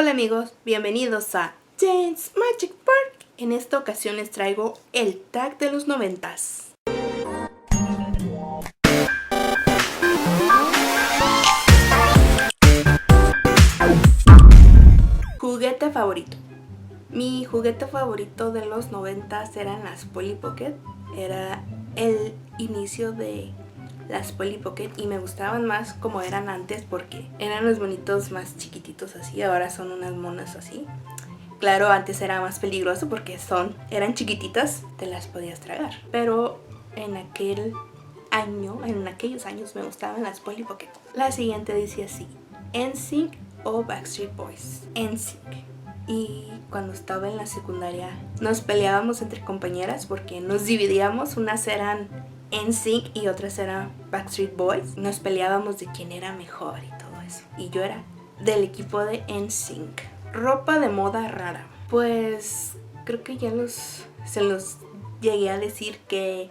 Hola amigos, bienvenidos a Dance Magic Park. En esta ocasión les traigo el tag de los 90s. Juguete favorito. Mi juguete favorito de los 90s eran las Polly Pocket. Era el inicio de las Polly Pocket y me gustaban más como eran antes porque eran los monitos más chiquititos así, ahora son unas monas así. Claro, antes era más peligroso porque eran chiquititas, te las podías tragar. Pero en aquellos años me gustaban las Polly Pocket. La siguiente dice así: NSYNC o Backstreet Boys. NSYNC. Y cuando estaba en la secundaria nos peleábamos entre compañeras porque nos dividíamos, unas eran NSYNC y otras eran Backstreet Boys. Nos peleábamos de quién era mejor y todo eso. Y yo era del equipo de NSYNC. Ropa de moda rara. Pues creo que ya se los llegué a decir que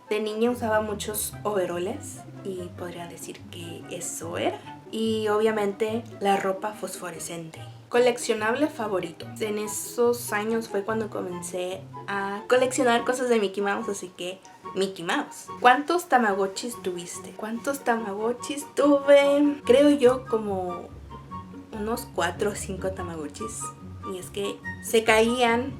de niña usaba muchos overoles y podría decir que eso era. Y obviamente la ropa fosforescente. Coleccionable favorito. En esos años fue cuando comencé a coleccionar cosas de Mickey Mouse, así que Mickey Mouse. ¿Cuántos Tamagotchis tuviste? ¿Cuántos Tamagotchis tuve? Creo yo como unos 4 o 5 Tamagotchis. Y es que se caían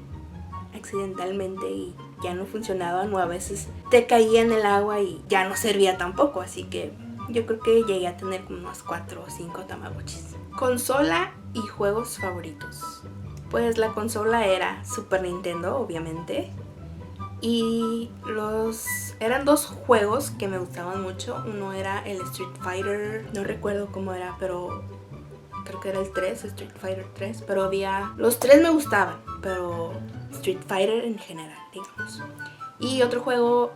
accidentalmente y ya no funcionaban, o a veces te caía en el agua y ya no servía tampoco, así que yo creo que llegué a tener como unos 4 o 5 Tamagotchis. Consola y juegos favoritos. Pues la consola era Super Nintendo, obviamente. Y eran dos juegos que me gustaban mucho. Uno era el Street Fighter, no recuerdo cómo era, pero creo que era el 3, Street Fighter 3. Pero los tres me gustaban, pero Street Fighter en general, digamos. Y otro juego,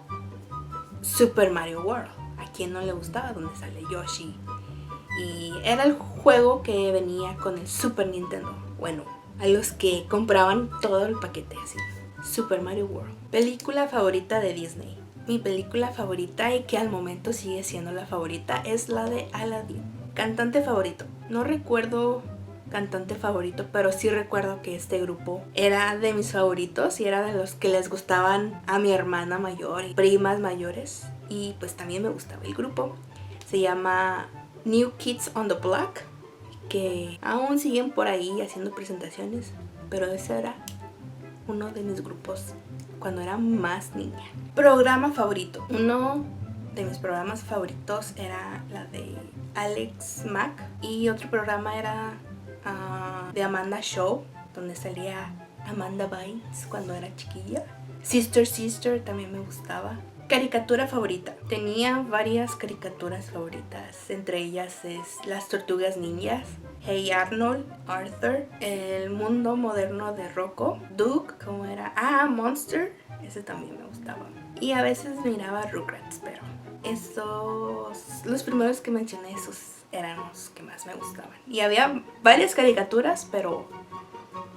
Super Mario World. ¿A quién no le gustaba? Donde sale Yoshi. Y era el juego que venía con el Super Nintendo. Bueno, a los que compraban todo el paquete así. Super Mario World. Película favorita de Disney. Mi película favorita, y que al momento sigue siendo la favorita, es la de Aladdin. Cantante favorito. No recuerdo cantante favorito, pero sí recuerdo que este grupo era de mis favoritos y era de los que les gustaban a mi hermana mayor y primas mayores. Y pues también me gustaba el grupo. Se llama New Kids on the Block, que aún siguen por ahí haciendo presentaciones, pero ese era uno de mis grupos cuando era más niña. Programa favorito. Uno de mis programas favoritos era la de Alex Mack y otro programa era de Amanda Show, donde salía Amanda Bynes cuando era chiquilla. Sister también me gustaba. Caricatura favorita. Tenía varias caricaturas favoritas. Entre ellas es Las Tortugas Ninjas, Hey Arnold, Arthur, El Mundo Moderno de Rocco, Duke, ¿cómo era? Monster. Ese también me gustaba. Y a veces miraba Rugrats, pero los primeros que mencioné, esos eran los que más me gustaban. Y había varias caricaturas, pero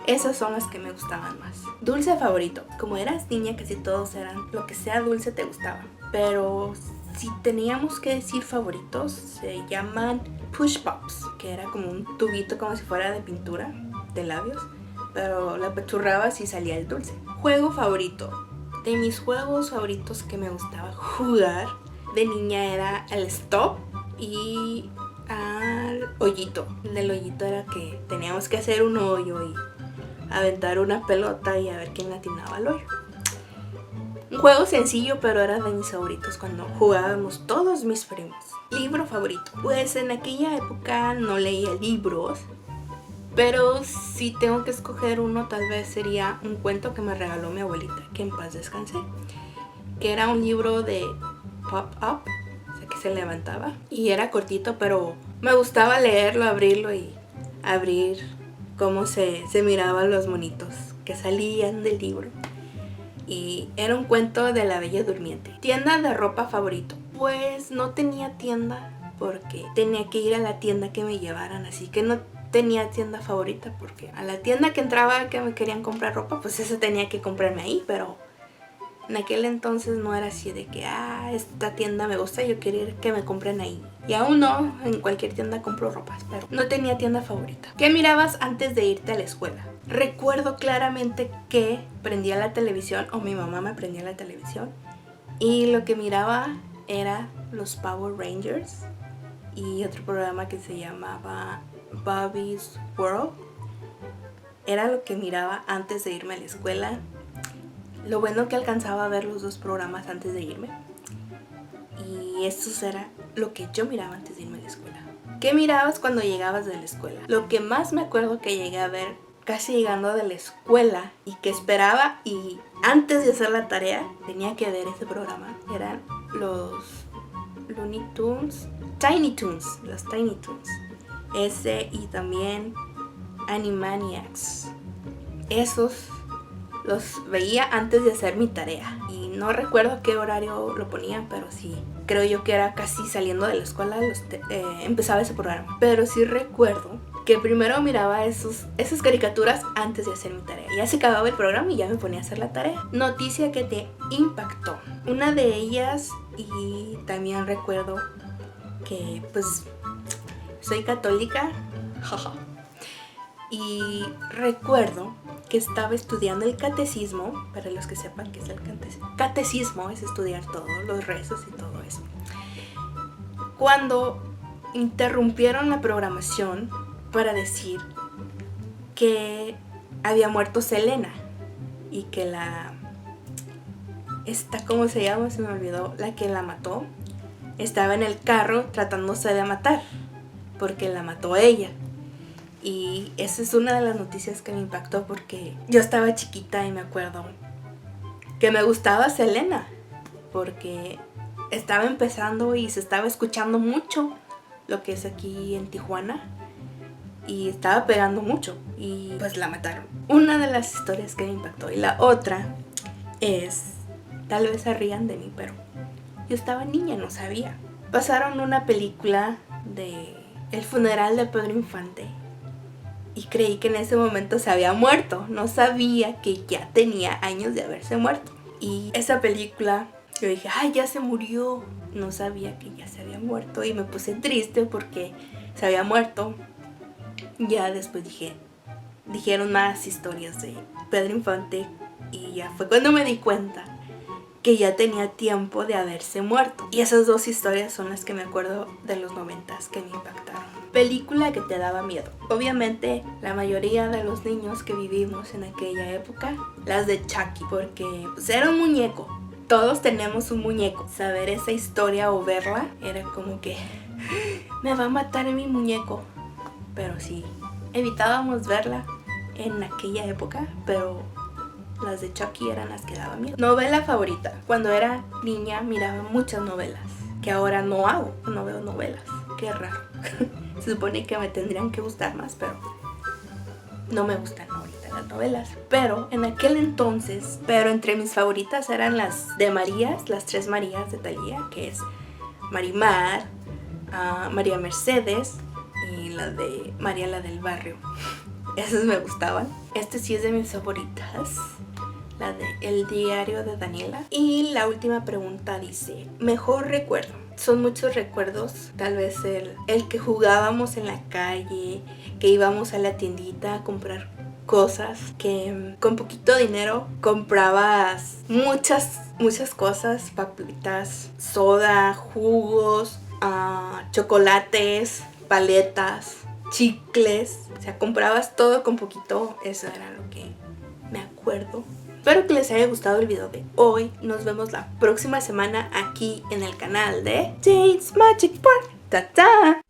esas son las que me gustaban más. Dulce favorito. Como eras niña, casi todos eran lo que sea dulce te gustaba. Pero si teníamos que decir favoritos, se llaman Push Pops, que era como un tubito como si fuera de pintura de labios, pero la apachurrabas y salía el dulce. Juego favorito. De mis juegos favoritos que me gustaba jugar de niña era el Stop y al hoyito. El del hoyito era que teníamos que hacer un hoyo y aventar una pelota y a ver quién atinaba al hoyo. Un juego sencillo, pero era de mis favoritos cuando jugábamos todos mis primos. Libro favorito. Pues en aquella época no leía libros, pero si tengo que escoger uno, tal vez sería un cuento que me regaló mi abuelita, que en paz descanse, que era un libro de pop-up, o sea que se levantaba y era cortito, pero me gustaba leerlo, abrirlo y abrir cómo se miraban los monitos que salían del libro. Y era un cuento de la Bella Durmiente. Tienda de ropa favorito. Pues no tenía tienda porque tenía que ir a la tienda que me llevaran, así que no tenía tienda favorita porque a la tienda que entraba que me querían comprar ropa, pues eso tenía que comprarme ahí, pero en aquel entonces no era así de que esta tienda me gusta, yo quería que me compren ahí. Y aún no, en cualquier tienda compro ropas, pero no tenía tienda favorita. ¿Qué mirabas antes de irte a la escuela? Recuerdo claramente que prendía la televisión, o mi mamá me prendía la televisión, y lo que miraba era los Power Rangers y otro programa que se llamaba Bobby's World. Era lo que miraba antes de irme a la escuela. Lo bueno que alcanzaba a ver los dos programas antes de irme. Y eso era lo que yo miraba antes de irme a la escuela. ¿Qué mirabas cuando llegabas de la escuela? Lo que más me acuerdo que llegué a ver casi llegando de la escuela y que esperaba y antes de hacer la tarea tenía que ver ese programa, eran los Looney Tunes, los Tiny Toons. Ese y también Animaniacs. Esos los veía antes de hacer mi tarea y no recuerdo qué horario lo ponían, pero sí, creo yo que era casi saliendo de la escuela empezaba ese programa. Pero sí recuerdo que primero miraba esas caricaturas antes de hacer mi tarea. Ya se acababa el programa y ya me ponía a hacer la tarea. Noticia que te impactó. Una de ellas, y también recuerdo que pues soy católica, jaja. Y recuerdo que estaba estudiando el catecismo. Para los que sepan qué es el catecismo. Catecismo es estudiar todos los rezos y todo eso. Cuando interrumpieron la programación para decir que había muerto Selena y que ¿cómo se llama? Se me olvidó. La que la mató estaba en el carro tratándose de matar porque la mató ella. Y esa es una de las noticias que me impactó porque yo estaba chiquita y me acuerdo que me gustaba Selena porque estaba empezando y se estaba escuchando mucho lo que es aquí en Tijuana y estaba pegando mucho y pues la mataron. Una de las historias que me impactó. Y la otra es, tal vez se rían de mí, pero yo estaba niña, no sabía. Pasaron una película de el funeral de Pedro Infante y creí que en ese momento se había muerto. No sabía que ya tenía años de haberse muerto. Y esa película, yo dije, ay, ya se murió. No sabía que ya se había muerto y me puse triste porque se había muerto. Ya después dijeron más historias de Pedro Infante y ya fue cuando me di cuenta que ya tenía tiempo de haberse muerto. Y esas dos historias son las que me acuerdo de los 90s que me impactaron. Película que te daba miedo. Obviamente la mayoría de los niños que vivimos en aquella época, las de Chucky, porque pues, era un muñeco. Todos tenemos un muñeco. Saber esa historia o verla era como que me va a matar mi muñeco. Pero sí, evitábamos verla en aquella época, pero las de Chucky eran las que daban miedo. Novela favorita. Cuando era niña miraba muchas novelas, que ahora no hago, no veo novelas. Qué raro. Se supone que me tendrían que gustar más, pero no me gustan ahorita las novelas. Pero en aquel entonces, entre mis favoritas eran las de Marías, las 3 Marías de Thalía, que es Marimar, María Mercedes y la de María la del Barrio. Esas me gustaban. Este sí es de mis favoritas, la de El diario de Daniela. Y la última pregunta dice, mejor recuerdo. Son muchos recuerdos, tal vez el que jugábamos en la calle, que íbamos a la tiendita a comprar cosas, que con poquito dinero comprabas muchas cosas, papitas, soda, jugos, chocolates, paletas, chicles, o sea, comprabas todo con poquito. Eso era lo que me acuerdo. Espero que les haya gustado el video de hoy. Nos vemos la próxima semana aquí en el canal de Jane's Magic Park. ¡Ta-ta!